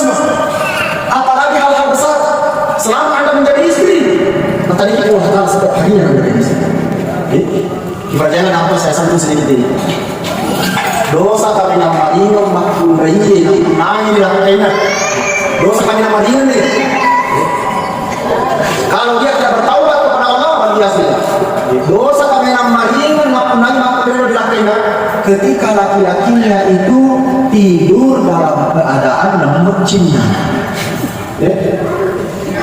semua. Apalagi hal-hal besar. Selama Anda menjadi istri, tadi kita Allah setiap harinya menjadi istri. Jangan apa saya sambung sedikit ini. Dosa kami nama ini makhluk bayi nangis di lakukannya. Dosa kami nama ini. Kalau dia tidak bertaubat kepada Allah, biasa. Dosa kami nama ini makhluk di lakukannya. Ketika laki-lakinya itu tidur dalam keadaan lembut cinta.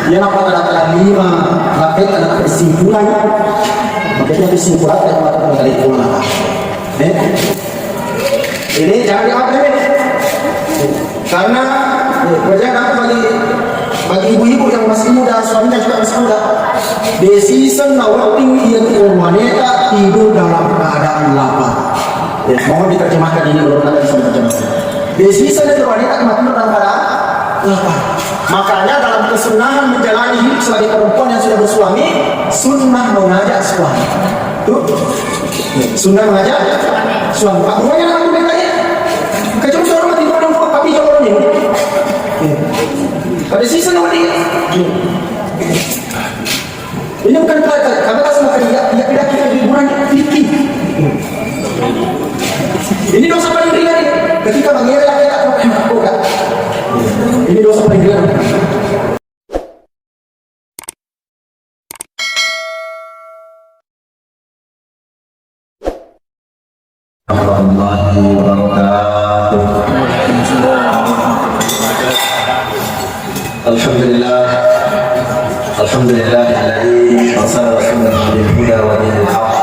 Dia nampak ada lima, laki ada kesimpulan. Makanya kesimpulan yang mengatakan dari ulama. Ini jangan diambil ini. Karena jangan bagi ibu-ibu yang masih muda, suaminya juga masih muda. Decision nawating itu wanita tidur dalam keadaan lapar. Mohon diterjemahkan ini belum ada bisa diterjemahkan. Decision itu wanita tidur dalam keadaan lapar. Makanya dalam kesunahan menjalani hidup sebagai perempuan yang sudah bersuami, sunnah mengajak suami. Tuh, sunnah mengajak suami. Pak rumahnya nak ambil lagi. Kecuali suara mati orang papi jauh ni. Pada sisa nama dia. Ini bukan kata. Kami tak sama kerja. Dia kita hiburan fikih. Ini dosa paling ringan. Ketika mengira kita bukan. Ini dosa paling ringan. Warahmatullahi wabarakatuh. Alhamdulillahilladzi arsala rasulahu bil huda wa dinil haqq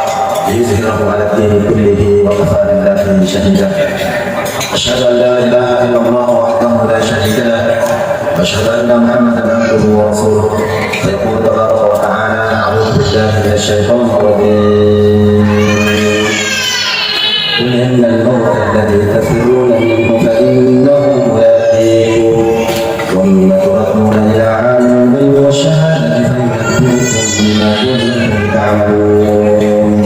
liyuzhirahu 'ala ad-dini kullihi wa kafa billahi shahida. Asyhadu an la ilaha illallah wahdahu la syarika lah wa asyhadu anna Muhammadan 'abduhu wa rasuluh. Yaqulu tabaraka wa ta'ala a'udzu billahi minasy syaithanir rajim. قل إن الموت الذي تفرون منه فإنه ملاقيكم ثم تردون إلى عالم الغيب والشهادة فينبئكم بما كنتم تعملون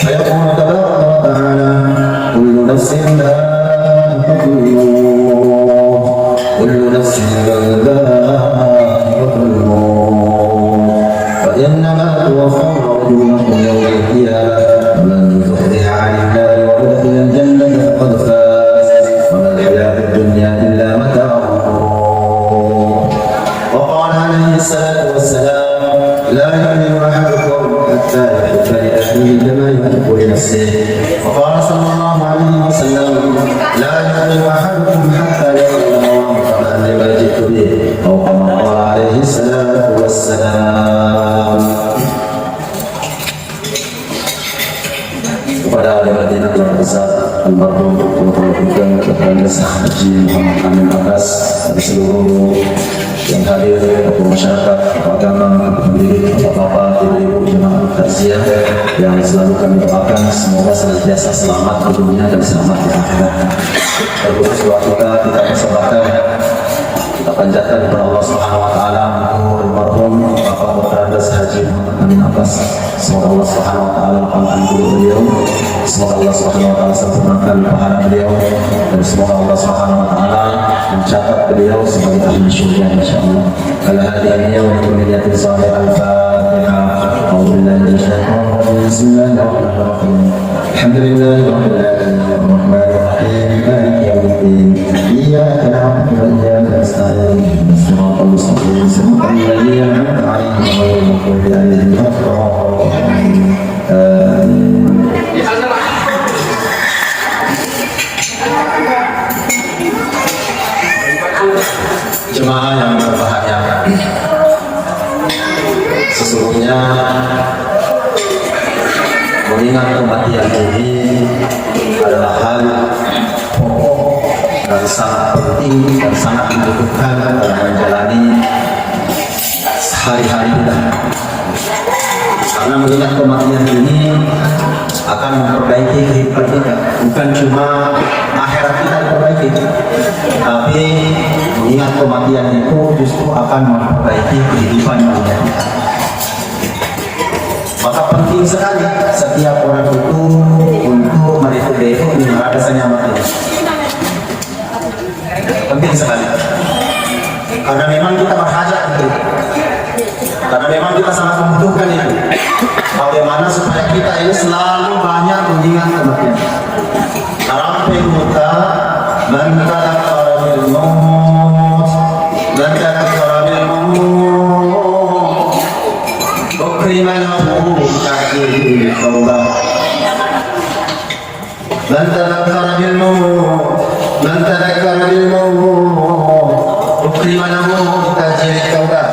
فيقول تبارك وتعالى كل نفس ذائقة الموت كل نفس ذائقة الموت فإنما توفون أجوركم يوم القيامة ومن زحزح عن النار وأدخل الجنة فقد فاز وما الحياة الدنيا إلا متاع الغرور. وقال عليه الصلاة والسلام لا يؤمن أحدكم حتى يحب لأخيه كما يحب لنفسه. وقال صلى الله عليه وسلم لا يؤمن أحدكم حتى يرى الله كما لما جئت به أو كما قال عليه الصلاة والسلام. Kepada Al-Madinah yang besar Al-Marhum Tuhan kepada Sahabat Haji Muhammad Amin Abbas dan seluruh yang hadir atau masyarakat agama, pendiri, bapak-bapak, ibu-ibu, jemaah takziah yang selalu kami doakan semoga senantiasa selamat di dunia dan selamat di akhirat. Terkhusus doa kita persembahkan, kita panjatkan kepada Allah Subhanahu Wa Taala untuk almarhum Bapak Berkandas Haji Muhammad Amin Abbas. Semoga Allah Subhanahu Wa Taala lapangkan dulu beliau. Semoga Allah Subhanahu Wa Taala sempurnakan pahala beliau dan semoga Allah Subhanahu Wa Taala mencatat beliau sebagai ahli syurga insyaallah. Ala hadhihi wa kulliyatin salih al-Fatihah. A'udzubillahi minasyaitonir rajim. Bismillahirrahmanirrahim. Alhamdulillahirabbil alamin arrahmanir rahim maliki yaumiddin. Iyyaka na'budu wa iyyaka nasta'in. Shiratal mustaqim shiratal ladzina an'amta 'alaihim ghairil maghdubi 'alaihim waladdallin. Jemaah yang berbahagia, sesungguhnya mengingat kematian ini adalah hal pokok dan sangat penting dan sangat dibutuhkan dalam menjalani sehari-hari kita. Karena mengingat kematian ini akan memperbaiki kehidupan kita, bukan cuma akhirat kita diperbaiki, tapi mengingat kematian itu justru akan memperbaiki kehidupan dunia kita. Maka penting sekali setiap orang itu untuk melihat di mana rasanya mati. Penting sekali. Karena memang kita berhajat itu. Karena memang kita sangat membutuhkan itu. Bagaimana supaya kita ini selalu banyak mengingat kematian. Rabbul muta man tadhakkara bil maut man tadhakkara bil maut ukrima lahu ta'jil taubah man tadhakkara bil maut man tadhakkara bil maut ukrima lahu ta'jil taubah.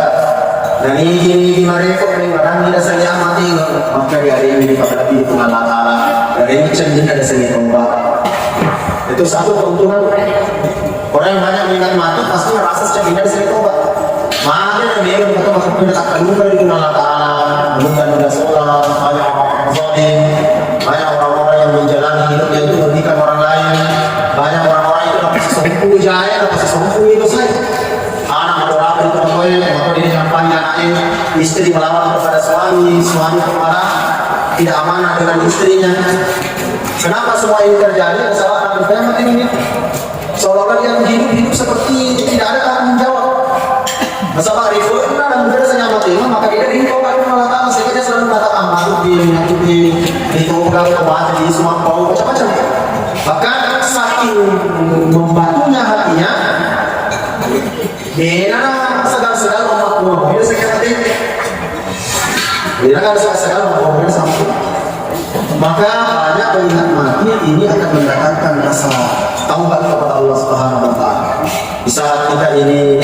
Dan ini mereka yang orang tidak saya mati, maka di hari ini dikatakan itu Allah Taala. Dan ini cenderung ada seni tobat. Itu satu keuntungan. Orang yang banyak mengingat mati pasti merasa cenderung ada seni tobat. Maka yang mereka kata masuk akan lupa di Allah Taala, bukan mudah sholat, banyak orang zalim, banyak orang-orang yang menjalani hidupnya itu merugikan orang lain, banyak orang-orang itu dapat sesuatu jaya, dapat sesuatu itu saja. Anak berdoa itu boleh, maka dia jangan anaknya, istri melawan kepada suami, suami marah, tidak amanah dengan istrinya. Kenapa semua ini terjadi? Salah anak bertanya ini, seolah-olah dia hidup seperti tidak ada tanggung jawab. Masalah rifu, dan biasanya mati, maka dia diinfokan Allah Taala sehingga dia selalu mengatakan masuk di ditobat, kebaca di semua kau macam-macam. Bahkan saking membantunya hatinya. Dia segala umat dia sekarang dia kan segala umat sampai. Maka banyak mengingat mati ini akan mendatangkan rasa taubat kepada Allah Subhanahu Wa Taala. Di saat kita ini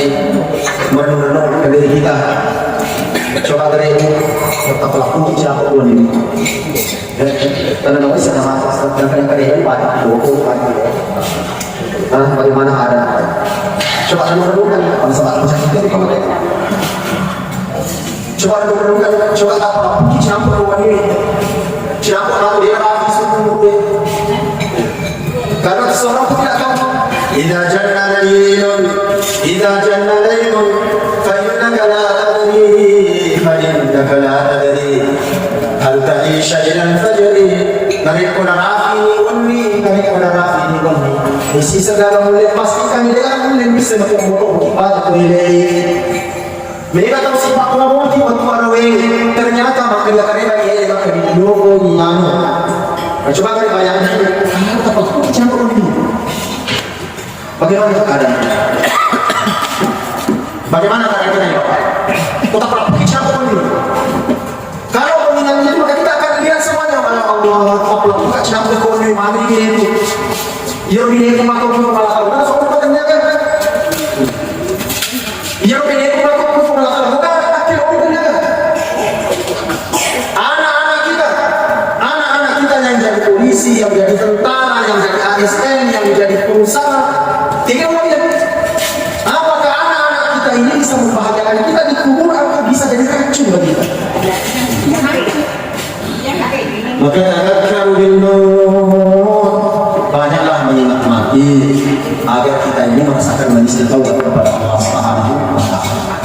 merenung ke diri kita, coba dari tetap lakukan cara pun ini. Karena namanya sedang masuk dan kadang-kadang ini banyak bagaimana ada. Coba renungkan masalah macam itu kalau coba renungkan, coba apa campur ruang ini, campur lalu dia rapi semua. Karena seorang pun tidak tahu. Idza janna laylun, idza janna laylun, fa innaka la tadri, hal ta'isha ila al-fajri, narikuna rafini unni, narikuna rafini unni. Isi segala mulia pastikan dia mulia bisa memotong pada kuilai. Mereka tahu sifat Allah di waktu arawe. Ternyata makin karena dia makin logo nyano. Coba kali bayangkan, kamu dapat campur ini. Bagaimana keadaan? Bagaimana keadaan kita ini? Tetap pakai campur ini. Kalau mengingat itu maka kita akan lihat semuanya. Allah, Allah buka campur kau mari ini. Yang ini kumatok malah tahu. Nah, soal pertanyaan kan? Yang ini kumatok malah tahu. Bukan akhir orang kan? Anak-anak kita yang jadi polisi, yang jadi tentara, yang jadi ASN, yang jadi pengusaha, tinggal lihat. Apakah anak-anak kita ini bisa membahagiakan kita di kubur atau bisa jadi racun bagi kita? Maka tadakkaru bil maut, banyaklah mengingat mati agar kita ini merasakan manisnya taubat kepada Allah Subhanahu wa Ta'ala.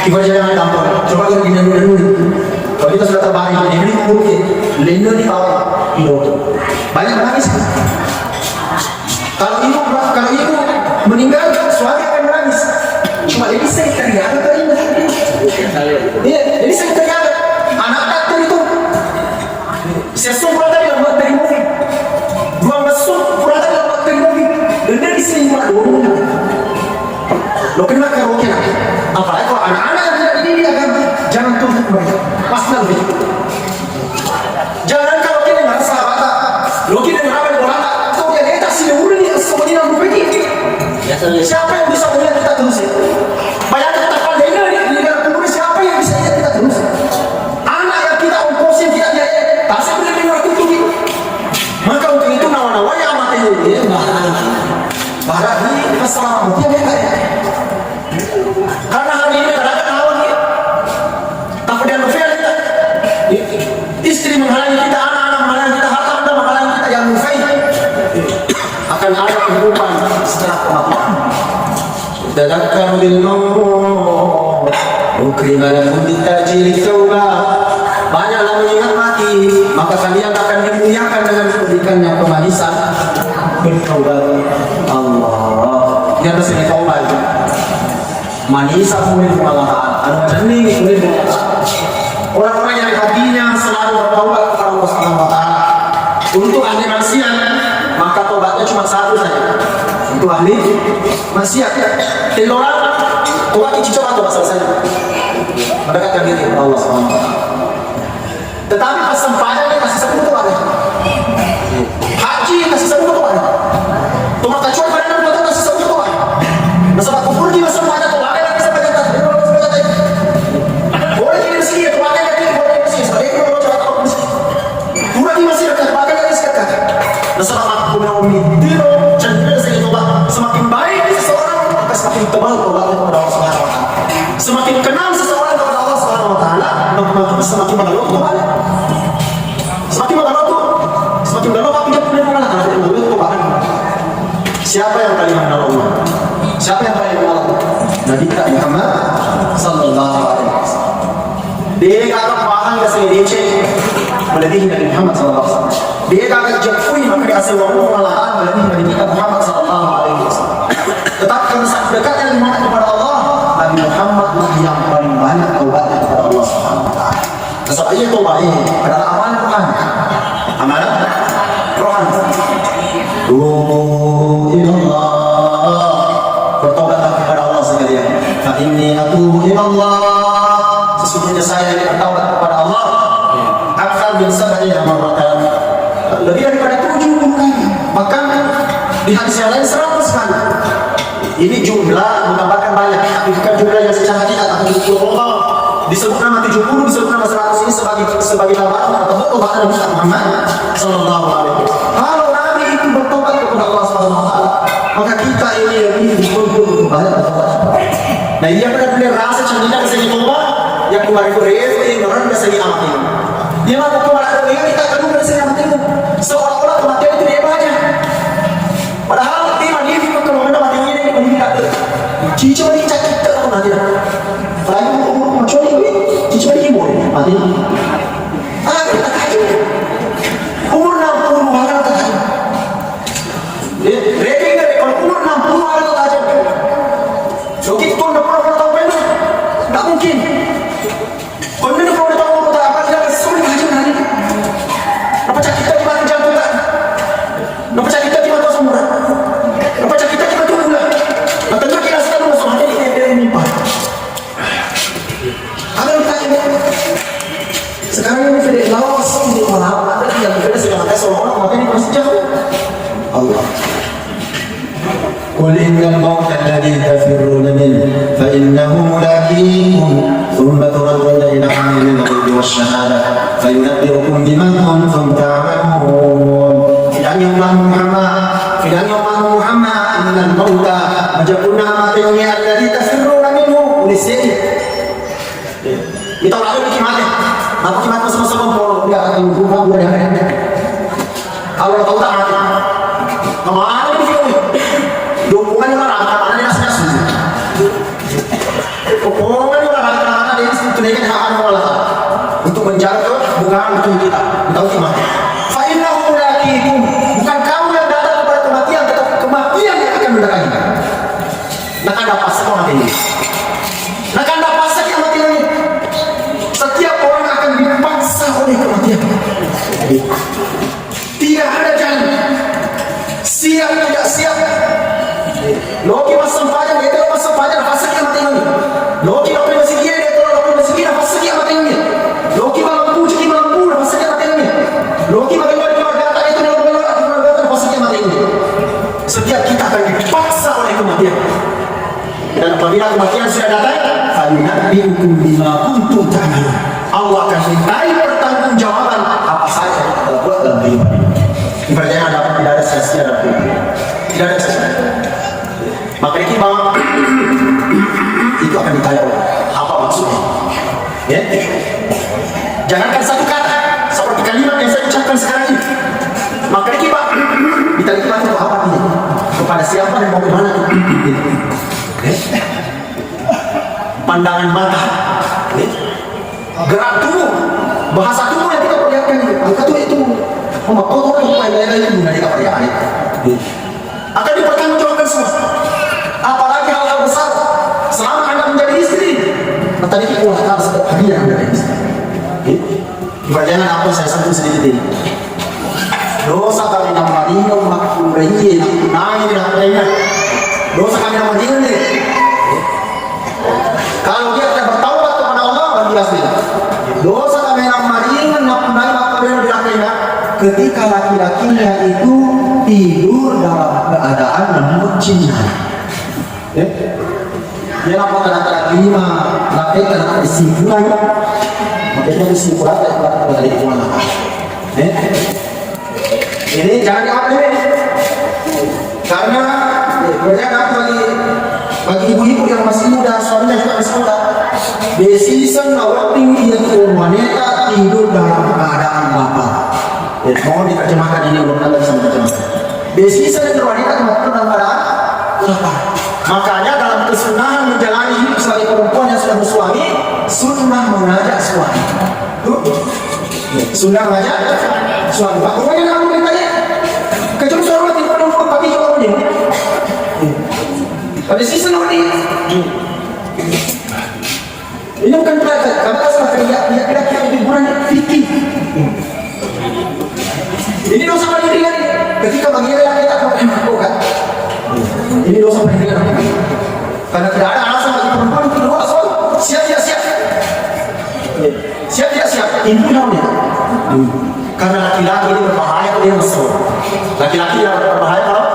Ibu jangan tampar, coba lihat gini dulu. Kalau kita sudah terbaring ini mungkin lindung di bawah ibu. Banyak menangis. Kalau ibu meninggal, suami akan menangis. Cuma jadi sekretariat atau indah. Iya, jadi sekretariat. Anak dokter itu sesuatu yang buat dari movie. Dua mesum pura yang buat dari movie. Dan dia diselingkuh dulu. Lo kena karaoke lah. Apalagi kalau anak-anak yang tidak ini akan jangan tuntut mereka. Pasti lebih. Jangan karaoke dengan sahabat. Lo kena apa yang bola? Kau yang kita sih udah nih semuanya yang begitu. Siapa yang bisa melihat kita terus? Bayangkan kita pandai di dalam kubur siapa yang bisa lihat kita terus? Anak yang kita ongkosin tidak dia. Tak sampai dengar kutuki. Maka untuk itu nawa-nawa yang mati ini barat ini kesalahan dia ya. Karena hari ini kadang-kadang lawan kita. Tak pedang nufil kita. Istri menghalangi kita, anak-anak menghalangi kita, harta benda menghalangi kita yang nufil. Akan ada kehidupan setelah kematian. Tadakkaru bil maut, ukrima lakum bitajil taubah. Banyaklah mengingat mati, maka kalian akan dimuliakan dengan diberikannya kemanisan bertaubat Allah. Di atas ini taubat. Manisa boleh pengalaman, Anu-Anu boleh pengalaman. Orang-orang yang hatinya selalu bertaubat kepada Allah Subhanahu wa Ta'ala. Untuk ahli maksiat, maka tobatnya cuma satu saja. Untuk ahli maksiat, orang tobat coba selesai. Mendekatkan diri kepada Allah Subhanahu wa Ta'ala. Tetapi pas sempadan dia kasih satu tobat. Haji kasih satu tobat. Tobat kecuali pada enam tobat kasih satu tobat. Masa kufur di masa pada tobat lagi sampai kata. Boleh di sini tobatnya lagi boleh di sini. Sebagai kalau coba tahu di sini. Pura di masih dekat tobatnya lagi sekat. Masa aku mau midiro cenderung saya tobat semakin baik seseorang maka semakin tebal tobatnya kepada Allah Subhanahu wa Ta'ala. Semakin kenal seseorang kepada Allah Subhanahu wa Ta'ala maka semakin mengeluh tobatnya. Semakin mengeluh tapi dia punya mengalah karena dia mengeluh tobatnya. Siapa yang paling mengenal Allah? Siapa yang paling mengenal Allah? Nabi kita Muhammad sallallahu alaihi wasallam. Dia kata paham ke sini dia melebihi Nabi Muhammad sallallahu alaihi wasallam. Dia kata jafui maka dia asal Allah malahan melebihi Nabi kita Muhammad sallallahu alaihi wasallam. Tetapi karena sangat dekatnya iman kepada Allah, Nabi Muhammad lah yang paling banyak taubatnya kepada Allah Subhanahu wa Ta'ala. Sebab ia taubat ini adalah amalan Quran. Amalan Quran. Tubu ilallah, bertobatlah kepada Allah sekalian. Fa inni atubu ilallah, sesungguhnya saya ini bertaubat kepada Allah. Akthar min sab'ina marratan, lebih daripada 70 kali. Bahkan di hadis yang lain 100 kali. Ini jumlah menambahkan banyak, tapi bukan jumlah yang secara hakikat atau Allah. Disebut nama 70, disebut nama 100 ini sebagai nama atau betul bahkan Nabi Muhammad sallallahu alaihi wasallam. Kalau Nabi itu bertobat kepada Allah Subhanahu wa Ta'ala, maka kita ini yang ini betul-betul banyak bertobat. Nah, ia benar-benar rasa cenderung ke sini tobat yang keluar itu rezeki orang ke sini amat ini. Dia mau keluar dari kita kedua ke sini amat ini. Seolah-olah kematian itu dia aja. Padahal dia itu kalau mana mati ini meninggal. Cici balik cakap kita mati. Kalau umur macam ni, cici balik ibu mati. Kita kaji. Umur 60 orang kita kaji. Rating dari kalau umur 60 orang kita kaji. So kita tu nak pernah tahu mana? Tak mungkin. Kalau ni kalau tahu umur tak apa dia sulit kaji nanti. Apa cakap kita di mana jantung tak? Apa cakap kita di mana semua? Apa cakap kita di mana pula? Maka tu kita sedang masuk hati dia mimpi. Sekarang ini tidak lawas di malam ada yang berbeda dengan ada seorang maka ini masih jauh. Allah. Qul innal mauta alladhi tafirruna minhu fa innahu mulaqikum thumma turadduna ila alimil ghaibi wasyahada fa yunabbi'ukum bima kuntum ta'malun. Fidan Muhammad innal mauta majapuna matayni alladhi tafirruna minhu ulisini. Kita lalu kimatnya. Aku kimat sama-sama mau enggak akan berubah gue dengan kalau tahu tak mati. Kemana ini sih? Dukungan yang orang mana dia rasanya sulit. Dukungan yang orang mana dia tunaikan hak Allah untuk menjaga bukan untuk kita. Tahu gimana? Fa'innahu laqikum, bukan kamu yang datang kepada kematian, tetapi kematian yang akan mendatangi. Nak ada pasti mati ini. Nak ada pasti yang mati ini. Setiap orang akan dipaksa oleh kematian. Tidak ada jalan. Siap tidak siap. Loki masam pajan, dia tahu masam pajan, fasa dia mati ini. Loki nak pergi masih dia tahu nak pergi masih dia, fasa dia mati ini. Loki malampu, jadi malampu, fasa dia mati ini. Loki bagaimana keluarga tak itu dalam keluarga, fasa dia mati ini. Setiap kita akan dipaksa oleh kematian. Dan apabila kematian sudah datang, fayunabbi'ukum bima kuntum ta'malun. Allah akan mintai pertanggungjawaban apa saja yang kita buat dalam kehidupan ini. Ibaratnya tidak ada sia-sia dalam kehidupan. Tidak ada sia-sia. Maka ini bahwa itu akan ditanya apa maksudnya. Ya? Jangankan satu kata seperti kalimat yang saya ucapkan sekarang ini. Maka ini Pak ditanya untuk apa ini? Kepada siapa dan mau kemana? Pandangan mata, gerak tubuh, bahasa tubuh yang kita perlihatkan itu memotong lain-lain dari kepercayaan akan dipertanggungjawabkan semua. Apalagi hal-hal besar selama Anda Jangan apa saya sentuh sedikit ini. Dosa kami nama dino makku reyi nak nangis nak reyi. Dosa kami nama dino ni. Kalau dia tidak bertaubat kepada Allah, jelas dia. Dosa kami nama dino nak nangis makku reyi nak reyi. Ketika laki-lakinya itu tidur dalam keadaan membucinya. Dia apa kata-kata lima, laki kata kesimpulan. Makanya kesimpulan dari kemana? Ini jangan diambil karena banyak bagi ibu-ibu yang masih muda, suaminya juga masih muda. Decision awarding dia wanita tidur dalam keadaan lapar. Mohon diterjemahkan ini belum ada bisa diterjemahkan. Decision itu wanita tidur dalam keadaan lapar. Makanya dalam kesunahan menjalani hidup sebagai perempuan yang sudah bersuami, sunnah mengajak suami. Sunnah mengajak suami. Pak, pokoknya kamu bertanya, kecuali suara tidak pernah pagi juga punya. Pada sisi nanti, ini bukan pelajar. Kamu salah kerja, dia kira-kira lebih kurang fikih. Ini dosa paling ringan. Ketika bagi kita pakai melakukan. Ini dosa paling ringan. Karena tidak ada alasan bagi perempuan untuk doa soal siap. Siap. Ini namanya. Karena laki-laki ini berbahaya kalau dia mesra. Laki-laki yang berbahaya kalau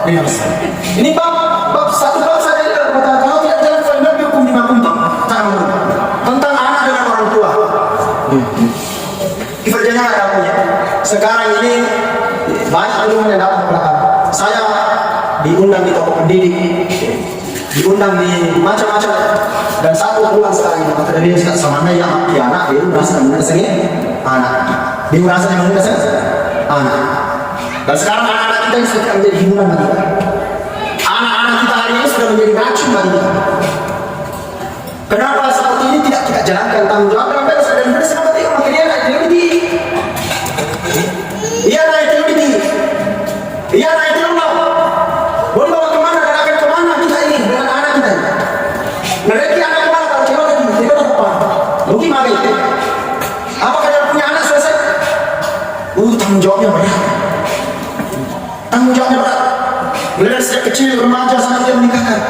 dia mesra. Ini bab satu bab saja kalau tidak jalan final hukum di Makuntum tentang anak dengan orang tua. Kerjanya ada punya. Sekarang ini banyak ilmu yang dapat belakang. Saya diundang di toko pendidik, diundang di macam-macam, dan satu pulang sekali maka dia sudah sama yang anak dia merasa mengenai anak, dia merasa mengenai anak. Dan sekarang anak-anak kita yang sudah menjadi hiburan bagi kita. Anak-anak kita hari ini sudah menjadi racun bagi kita. Kenapa seperti ini tidak kita jalankan tanggung jawab dalam beres dan beres sama dia maka dia naik tinggi. Ia naik tinggi. Ia naik tinggi. Boleh bawa kemana dan akan kemana kita ini dengan anak kita ini. Mereka anak kemana kalau cewek lagi dia apa? Mungkin mari. Apakah dia punya anak selesai? Tanggung jawabnya berat. Tanggung jawabnya berat. Mulai dari sejak kecil remaja sampai dia menikahkan.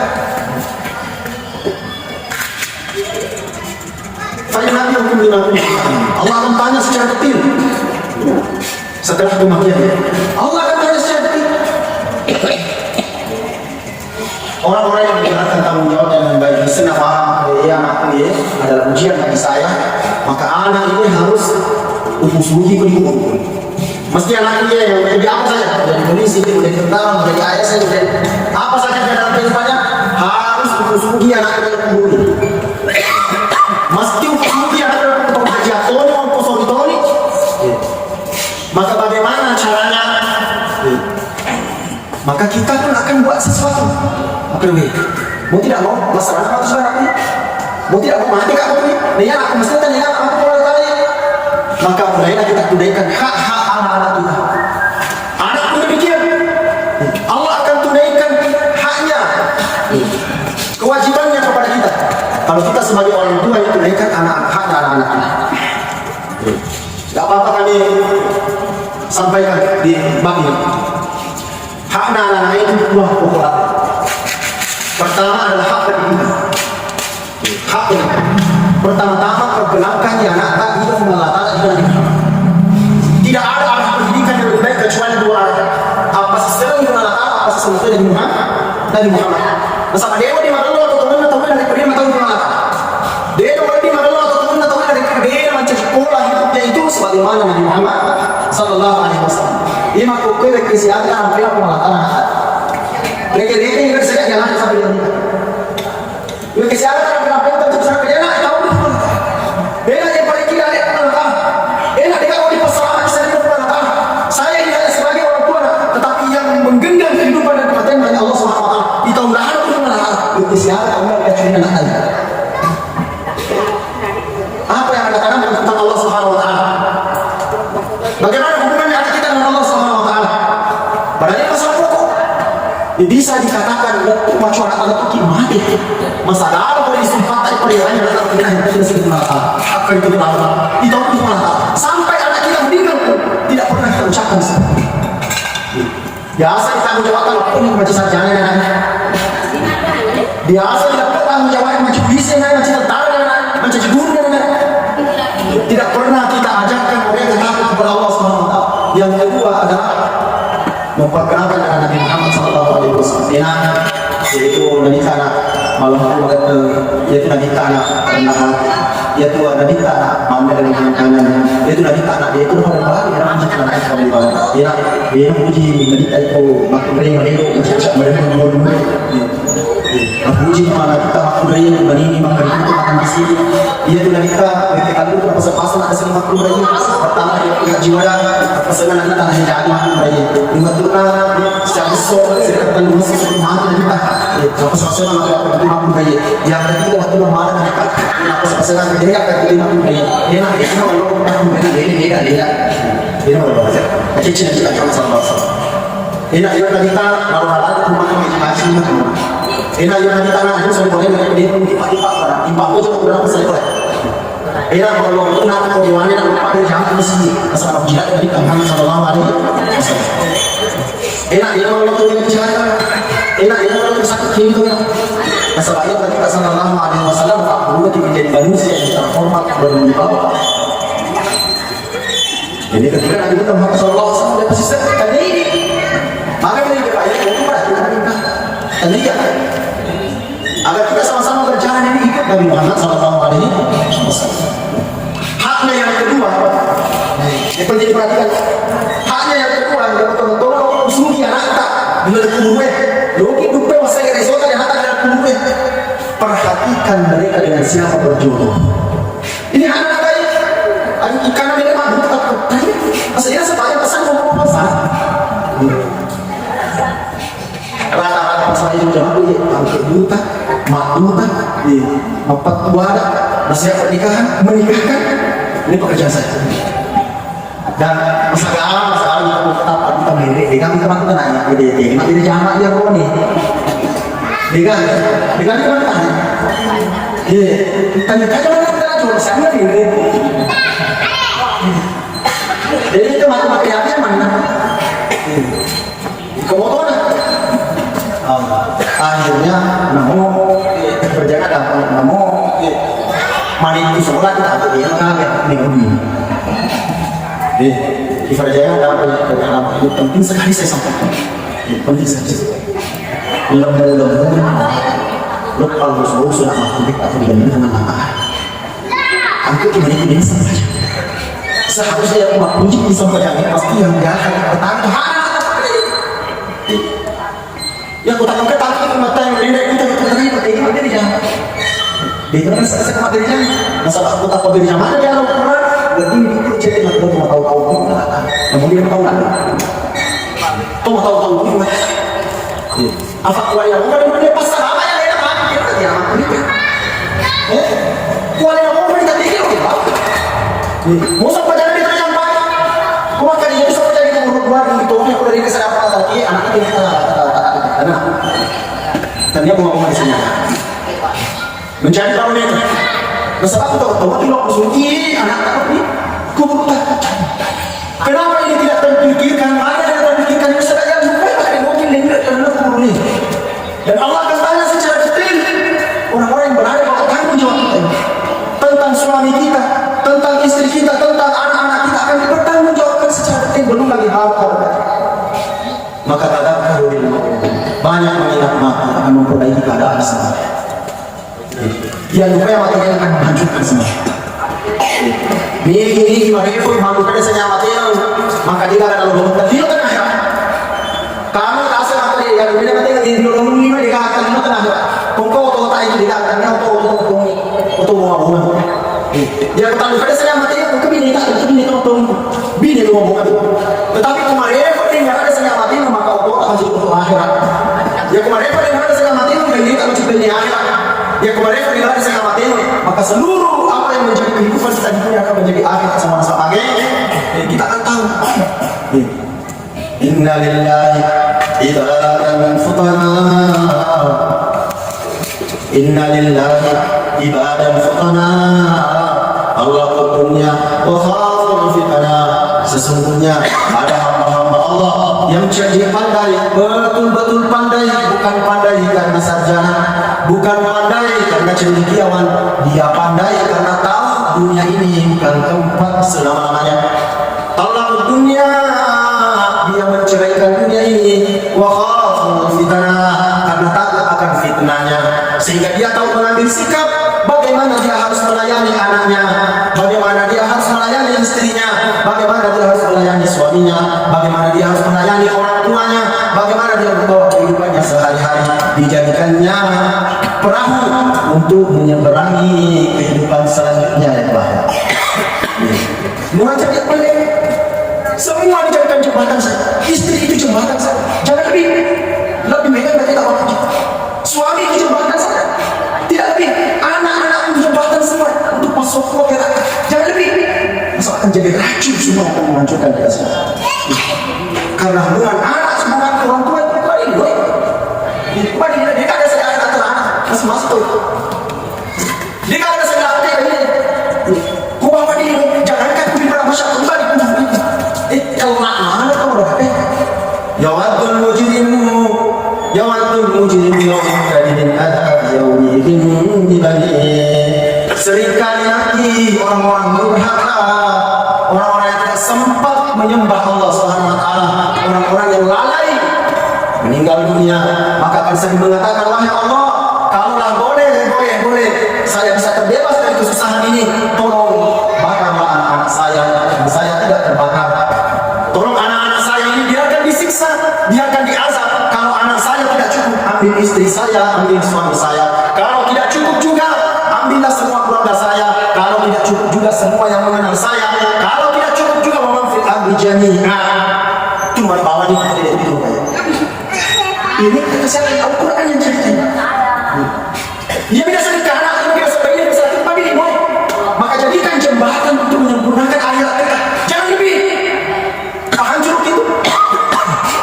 Saya nanti hukum di Allah akan tanya secara detil. Setelah kematian, Allah akan tanya secara detil. Orang-orang yang menjalankan tanggung jawab dengan baik, senang paham, anak ini adalah ujian bagi saya. Maka anak ini harus usuhi beribu. Mesti anak dia yang menjadi apa saja, menjadi polisi, menjadi tentara, menjadi ASN, menjadi apa saja dalam kehidupannya harus usuhi anak dalam kubur. Mesti usuhi anak dalam pekerjaan Tony maupun sorry Tony. Maka bagaimana caranya? Maka kita pun akan buat sesuatu. Mau tidak mau masyarakat itu sekarang ini. Mau tidak mau mati kak ini. Dia aku mesti tanya aku kalau tanya. Maka mulailah kita tunaikan hak-hak anak-anak kita. Anak pun demikian. Allah akan tunaikan haknya, kewajibannya kepada kita. Kalau kita sebagai orang tua yang tunaikan hak anak-anak kita. Tidak apa-apa kami sampaikan di bab ini. Hak anak-anak itu dua pokok. Pertama adalah hak pendidikan. Hak pendidikan. Pertama-tama perkenalkan ya anak tak hidup melatar dan tidak ada arah pendidikan yang lebih baik kecuali dua arah. Apa sesuai dengan melatar, apa sesuai dengan Muhammad. Bersama dia di malu atau teman atau dari dia atau melatar. Dia di malu atau teman atau dari dia mencari pola hidupnya itu sebagaimana Nabi Muhammad sallallahu alaihi wasallam. Ia makhluk kesehatan hampir melatar. Mereka ini juga saya jalan sampai dia nikah. Mereka kesehatan kenapa itu terus sampai dia nak tahu betul. Dia yang paling kira dia pernah. Dia kalau di pasaran saya pernah. Saya ini hanya sebagai orang tua, tetapi yang menggenggam kehidupan dan kematian hanya Allah Subhanahu Wa Taala. Di tahun lalu pun mana kesehatan Allah yang cuma nak tahu. Apa yang anda katakan tentang Allah Subhanahu Wa Taala? Bagaimana hubungannya anak kita dengan Allah Subhanahu Wa Taala? Padahal ini masalah pokok. Bisa dikatakan macam anak-anak itu mati. Masalah apa boleh disumpah tapi perihanya adalah tidak sedikit mata. Apa itu mata? Itu pun mata. Sampai silakan. Biasa ditanggung jawabkan waktu ini macam sarjana dan biasa tidak pernah tanggung jawab macam bisa dan macam tentara dan macam guru dan tidak pernah kita ajarkan mereka takut kepada Allah Subhanahu Wa Taala. Yang kedua adalah memperkenalkan dengan Nabi Muhammad SAW. Yaitu Nabi Kana malam yaitu Nabi Kana yaitu Nabi Kana mana dengan kanan yaitu Nabi Kana yaitu orang baru yang anjing kanan kami bawa dia puji Nabi itu makmur mereka mereka puji mana kita makmur ini makmur itu makan di sini yaitu Nabi Kana ketika itu pasal-pasal ada sini makmur pertama dia jiwa pasangan kita hanya jadi makmur lima turun secara besar serta dulu sesuatu mati Nabi Kana pasal-pasal ada makmur yang ketiga waktu mana kita pasal-pasal dia akan terima kembali. Dia nak dia kalau kembali dia mau baca. Kecil kita kalau sama. Dia nak kita baru ada rumah kami masih macam. Dia nak kita nak saya boleh dia tiba-tiba barang. Tiba itu berapa selesai. Dia kalau nak kau jualnya nak pakai jam mesti asal aku jilat dari Muhammad sallallahu alaihi wasallam. Dia kalau tu dia bicara. Dia kalau sakit gitu. Masalahnya Nabi sallallahu alaihi wasallam perlu menjadi manusia yang terhormat berwibawa. Jadi ketika Nabi Muhammad sallallahu alaihi wasallam dia pasti tadi ini. Maka dia berkata, tadi ya. Agar kita sama-sama berjalan ini ikut Nabi Muhammad sallallahu alaihi wasallam. Haknya yang kedua, yang penting diperhatikan. Haknya yang kedua, yang betul-betul usul dia nak dengan kubuwe. Logi dupe masa yang resota yang hantar dengan kubuwe. Perhatikan mereka dengan siapa berjodoh. Ini anak baik. Karena mereka mampu takut. Maksudnya supaya pesan ngomong apa? Rata-rata masalah itu jangan angkat buta, makluta, empat buada, nasihat pernikahan, menikahkan. Ini pekerjaan saya. Dan masalah kita mirip. Dengan kita mampu nanya, dia mati jamaah dia kau ni. Dengan kita tanya, tanya kaca mana kita jual sana ni. Jadi itu mati apa yang mana? Kemudian akhirnya namu berjaga dapat namu mandi di sekolah kita ada dia mengalir minggu. Di Farjaya dapat itu penting sekali saya sampaikan. Penting sekali. Lembu-lembu lupa musuh sudah makulik atau dibandingkan dengan apa? Aku ini saja. Seharusnya yang makunci di sampainya pasti yang jahat petani. Yang utama ketangkap itu mata yang beda kita terima petani ada di jalan. Di mana saya kemarin jalan. Masalah aku tak beri jalan ada jalan kurang. Berarti itu jadi nak tahu-tahu itu nak. Kemudian tahu kan? Tahu-tahu itu. Apa kuali yang mau dia pasal apa yang dia nak dia nak nikah. Kuali yang mau dia tinggal di bawah. Musa pacaran dia sampai. Kau akan jadi sampai jadi keluar itu yang dari kesadaran tadi anak kita anak. Dan dia mau ngomong di sini. Mencari tahu ni. Masalah aku tahu tu nak bersuci anak tak ni. Kau kenapa ini tidak terpikirkan? Ada yang terpikirkan kesadaran supaya mungkin dia tidak perlu ni. Dan Allah akan tanya secara detail orang-orang yang berada pada tanggung jawab kita tentang suami kita, tentang istri kita, tentang anak-anak kita akan dipertanggungjawabkan secara detail belum lagi hal-hal. Maka tadabbaru banyak mengingat mati akan memperbaiki keadaan semua. Yang lupa yang mati akan menghancurkan semua. Ini mereka malu pada senyap mati maka dia akan lalu dia tengah. Kamu tak asal apa dia yang beda mati di dalam lima dia akan tengah. Kau tahu tak itu dia akan untuk bunga. Dia ketahui pada senyap mati kau bini tak bini tu bini tu bunga. Tetapi kemarin kau tinggal ada senyap mati maka kau tak masuk untuk akhirat. Ya kemarin kau tinggal ada senyap mati bini tak masuk bini akhirat. Ya kemarin kau tinggal ada senyap mati maka seluruh apa yang menjadi kehidupan kita di dunia akan menjadi akhirat sama-sama. Kita akan tahu. Inna lillahi ibadan futana. Inna lillahi ibadan futana. Allah punya wa khaful fitana. Sesungguhnya ada hamba Allah, yang dia pandai, betul-betul pandai, bukan pandai karena sarjana, bukan pandai karena cendekiawan, dia pandai karena tahu dunia ini bukan tempat selama-lamanya. Talaq dunia, dia menceraikan dunia ini, wa khaful fitnah, karena takut akan fitnahnya, sehingga dia tahu mengambil sikap bagaimana dia harus melayani anaknya, bagaimana dia harus melayani istrinya, bagaimana dia harus melayani suaminya, bagaimana dia harus melayani orang tuanya, bagaimana dia membawa kehidupannya sehari-hari. Dijadikannya perahu untuk menyeberangi kehidupan selanjutnya ya Pak. Mulai jadi apa nih? Semua dijadikan jembatan saya. Istri itu jembatan saya. Jangan lebih megang dari kita orang. Suami itu jembatan saya. Tidak lebih. Anak-anak itu jembatan semua untuk masuk ke kita. Jangan lebih. Masa akan jadi racun semua akan menghancurkan kita semua. Karena hubungan anak hubungan orang tua itu ini loh. Dia ada segala kata anak masuk tuh. Dia ada segala kata ini. Ku bawa dia jangankan ku bilang masyarakat kembali ku. Kalau mana kau dah? Yawadul mujrimu kadin ada yaumidin dibagi. Seringkali nanti orang-orang durhaka, orang-orang yang tidak sempat menyembah Allah Subhanahu wa taala, orang-orang yang lalai meninggal dunia, maka akan sering mengatakan, wahai Allah, kalaulah boleh, saya bisa terbebas dari kesusahan ini, tolong bakarlah anak-anak saya tidak terbakar. Tolong anak-anak saya ini biarkan disiksa, biarkan diazab. Kalau anak saya tidak cukup, ambil istri saya, ambil suami saya. Kalau tidak cukup juga, ambillah semua keluarga saya. Kalau tidak cukup juga semua yang mengenal saya. Kalau tidak cukup juga memanfaat abdi jami'ah. Cuma bawa ini tidak dulu kayak. Ini kesalahan Al-Quran yang cerita. Dia tidak sedekah anak, dia tidak sebaiknya bisa tempat ini, boy. Maka jadikan jembatan untuk menyempurnakan akhirat kita. Jangan lebih. Hancur itu.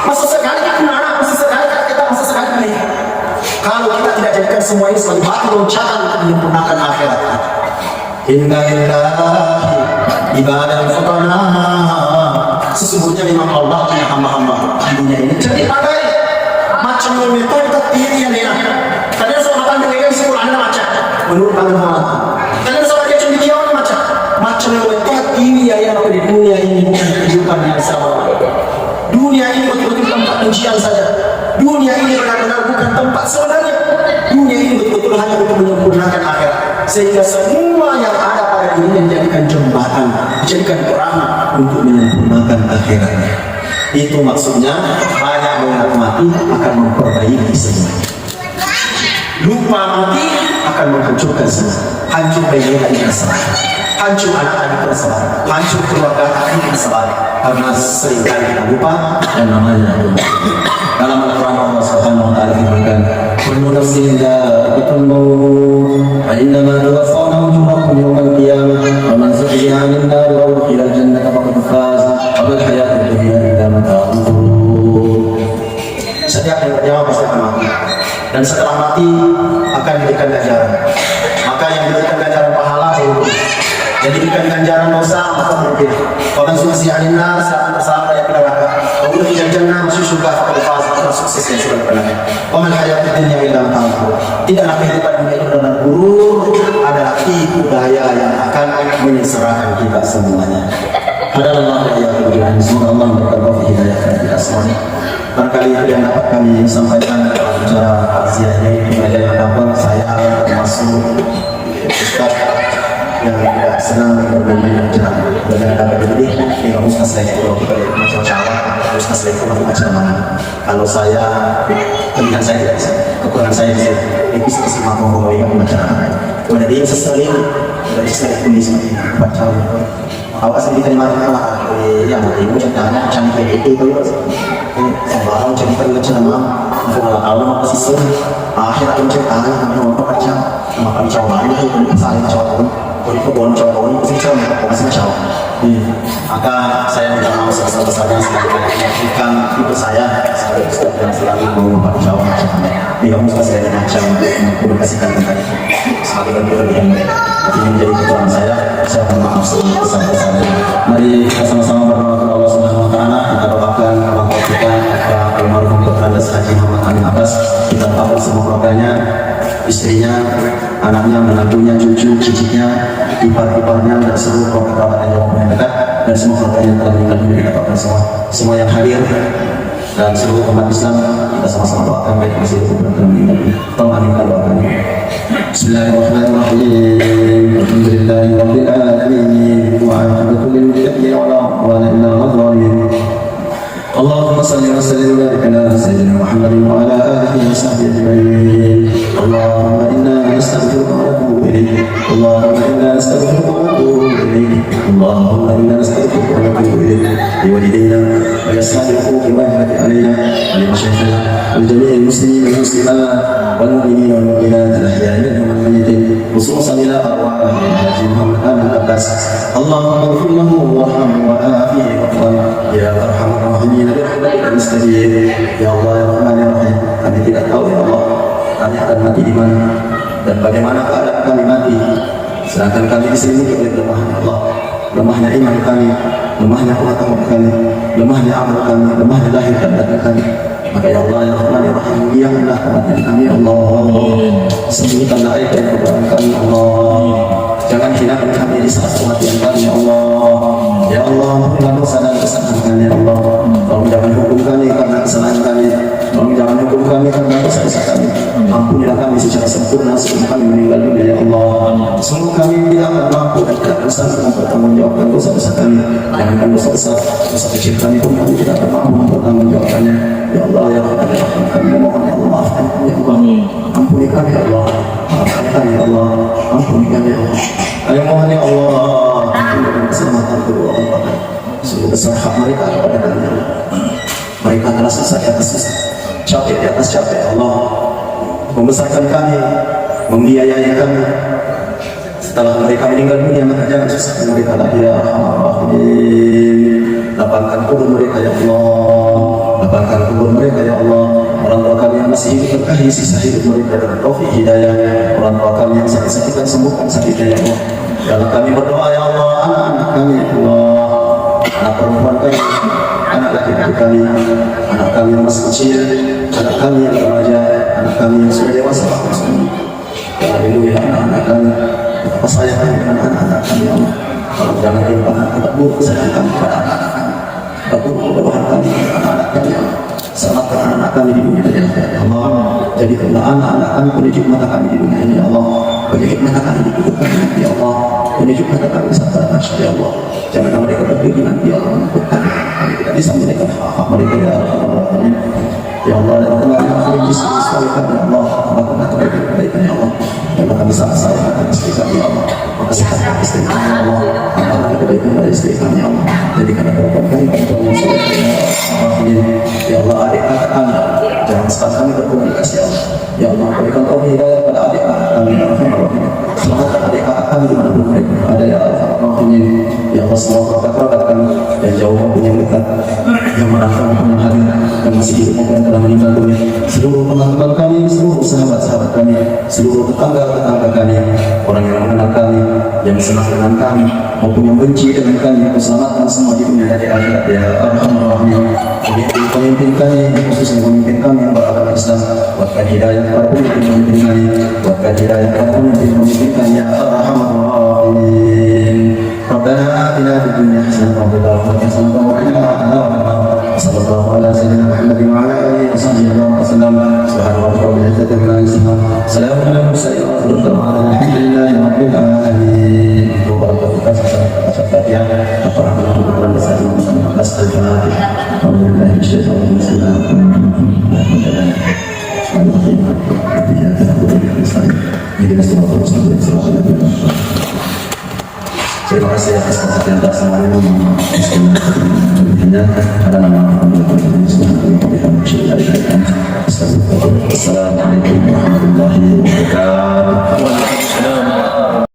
Masa sekali kita anak, masa sekali kita, masa sekali melihat. Kalau kita tidak jadikan semua ini sebagai batu loncatan untuk menyempurnakan akhirat kita. Inna lillahi ibadah futana. Sesungguhnya memang Allah punya hamba-hamba di dunia ini. Jadi pakai macam metode tertiri yang enak. Kadang soal makan dengan sekolah anda macam menurut pandangan. Kadang soal dia cendekiawan macam metode ini yang ada di dunia ini bukan kehidupan yang sama. Dunia ini betul-betul tempat ujian saja. Dunia ini benar-benar bukan tempat sebenarnya. Dunia ini betul-betul hanya untuk menyempurnakan akhirat. Sehingga semua yang ada pada dunia dijadikan jembatan, dijadikan perang untuk menyempurnakan akhiratnya. Itu maksudnya banyak mengingat mati akan memperbaiki semua. Lupa mati akan menghancurkan semua. Hancur bayi-bayi bersabar, hancur anak-anak bersabar, hancur keluarga anak bersabar. Karena seringkali kita lupa dan namanya lupa. Dalam Al-Quran Allah Subhanahu wa taala firmankan, "Kullu nafsin dha'iqatul maut, wa innama tuwaffawna ujurakum yawmal qiyamah, wa man zuhziha 'anil nar wa udkhila al-jannata faqad faz, wa mal hayatud dunya illa mata'ul ghurur." Setiap yang bernyawa pasti akan mati, dan setelah mati akan diberikan ganjaran. Maka yang diberikan ganjaran pahala itu jadi diberikan ganjaran dosa maka mungkin. Bahkan suci alinar saat bersama yang neraka. Kalau tidak jannah masuk surga pada fase sukses yang sudah pernah. Wamal hayatud dunya illa mata'ul. Tidaklah kehidupan dunia itu benar buruk, adalah tipu daya yang akan menyengsarakan kita semuanya. Hadallahu ya Tuhan, semoga Allah memberikan hidayah kepada kita semuanya. Barangkali itu yang dapat kami sampaikan dalam acara takziah ini. Kemudian dapat saya termasuk Ustaz yang tidak senang bermain acara dan dapat jadi dengan Ustaz saya kalau kita macam cara Ustaz saya itu macam mana. Kalau saya kelebihan saya tidak bisa, kekurangan saya bisa. Ini bisa semua ngomong yang macam. Kemudian dia sesekali dari saya tulis baca. Awas kita di mana yang ibu ceritanya macam itu sembarang cerita macam mana awal masih sen akhir aku ceritanya kami orang pekerja makan cowok itu saya cowok kalau kebun cowok itu sih cowok masih cowok Maka saya minta maaf sebesar-besarnya ikan ibu saya sebagai ustaz yang selalu mau jawab tidak usah saya macam mengkomunikasikan tentang itu sebagai bentuk kelebihan mereka. Tapi ini menjadi kekurangan saya mohon maaf sebesar-besarnya. Mari kita sama-sama berdoa kepada Allah Subhanahu Wa Taala. Kita doakan orang tua kita, almarhum Dr. Andes Haji Muhammad Amin Abbas. Kita doakan semua keluarganya, istrinya, anaknya, menantunya, cucu, cicitnya, ipar-iparnya, dan seluruh keluarga yang jauh dan dekat, dan semua keluarga yang telah meninggal dunia. Kita doakan semua yang hadir dan seluruh umat Islam. Kita sama-sama doakan baik masih hidup dan telah meninggal dunia. Tolong aminkan doakan. Bismillahirrahmanirrahim. Alhamdulillahirabbil alamin. Wa a'udzu billahi wa la hawla illa billah. اللهم صل وسلم وبارك على سيدنا محمد وعلى اله وصحبه اجمعين. اللهم انا نستغفرك ونتوب اليك. اللهم انا نستغفرك ونتوب اليك. اللهم انا نستغفرك ونتوب اليك لوالدينا ولأصحاب الحقوق الواجبة علينا ولمشايخنا ولجميع المسلمين والمسلمات والمؤمنين والمؤمنات الأحياء منهم والميتين خصوصا إلى أرواح الحاج محمد آمن عباس. اللهم اغفر له وارحمه وعافيه واغفر يا أرحم الراحمين برحمتك نستجيب. Ya Allah ya Rahman ya Rahim, kami tidak tahu ya Allah kami akan mati di mana dan bagaimana keadaan kami mati, sedangkan kami diselimuti oleh lemahnya Allah, lemahnya iman kami, lemahnya pengetahuan kami, lemahnya amal kami, lemahnya lahir dan batin kami. Maka ya Allah ya Rahman ya Rahim, muliakanlah kematian kami ya Allah, sembuhkanlah aib dan kekurangan kami ya Allah, jangan hinakan kami di saat kematian kami ya Allah. Ya Allah, ampunilah dosa dan kesalahan kami ya Allah. Tolong jangan hukum kami karena kesalahan kami. Tolong jangan hukum kami karena dosa-dosa kami. Ampunilah kami secara sempurna sebelum kami meninggal dunia ya Allah. Semoga kami tidak akan mampu dan tidak bersanggup mempertanggungjawabkan dosa-dosa kami. Jangankan dosa besar, dosa kecil kami pun kami tidak akan mampu mempertanggungjawabkannya. Ya Allah ya Rahman ya Rahim, kami mohon ya Allah, maafkan kami ya Allah. Ampuni kami ya Allah, maafkan kami ya Allah, ampuni kami ya Allah. Ayo mohon ya Allah, ampuni keselamatan kedua orang tua. Sungguh besar hak mereka kepada kami. Mereka telah susah di atas susah, capek di atas capek ya Allah, membesarkan kami, membiayai kami. Setelah mereka meninggal dunia, maka jangan susahkan mereka lagi ya Rahim. Lapangkan kubur mereka ya Allah, lapangkan kubur mereka ya Allah. Orang tua kami yang masih hidup berkahi sisa hidup mereka dengan taufik hidayah. Orang tua kami yang sakit-sakitan sembuhkan sakitnya ya Allah. Dalam kami berdoa ya Allah, anak-anak kami ya Allah, anak perempuan kami, anak laki-laki kami, anak kami yang masih kecil, anak kami yang remaja, anak kami yang sudah dewasa. Haleluya, anak-anak kami, apa sayang kami dengan anak-anak kami ya Allah. Kalau jangan limpahkan kepada buruk kesalahan kami kepada anak-anak kami, buruk kebodohan kami kepada anak-anak kami ya Allah. Selamatkan anak-anak kami di dunia dan akhirat ya Allah. Jadikanlah anak-anak kami penunjuk mata kami di dunia ini ya Allah, penunjuk mata kami di kubur kami ya Allah, penunjuk mata kami saat mahsyar ya Allah. Janganlah mereka berdiri nanti ya Allah menakutkan kami tidak bisa menunaikan hak-hak mereka ya Allah. Ya Allah, dan telah mengakhiri istri-istri kami ya Allah, lakukan kebaikan ya Allah. Dan kami sangat sayang akan istri kami ya Allah, maka sehatkan istri kami ya Allah, lakukan kebaikan pada istri kami ya Allah. Jadikan kebaikan kami pada Allah ya Allah. Adik-adik kami, jangan sekali kami berkomunikasi ya Allah. Ya Allah, berikan taufik hidayah pada adik-adik kami ya Allah. Selamatkan adik-adik kami dimanapun mereka ada ya Allah. Ya Allah, semoga kerabat kami yang jauh maupun yang dekat, yang merantau maupun yang hadir, yang masih hidup maupun yang telah meninggal dunia, seluruh teman-teman kami, seluruh sahabat-sahabat kami, seluruh tetangga-tetangga kami, orang yang mengenal kami, yang senang dengan kami maupun yang benci dengan kami, selamatkan semua di dunia dan di akhirat ya Arhamar Rahimin. Pemimpin kami, khususnya pemimpin kami yang beragama Islam, buatkan hidayah para pemimpin kami, buatkan hidayah para pemimpin kami ya Arhamar Rahimin. Rabbana atina fid dunya hasanah wa fil akhirati hasanah wa qina adzaban nar. Sallallahu ala sayyidina Muhammadin wa ala alihi wa sahbihi wa sallam. Subhana rabbika rabbil izzati amma yasifun. Salamun alal mursalin walhamdulillahi rabbil alamin. Terima kasih atas perhatian tak semuanya. Ada nama Assalamualaikum warahmatullahi wabarakatuh.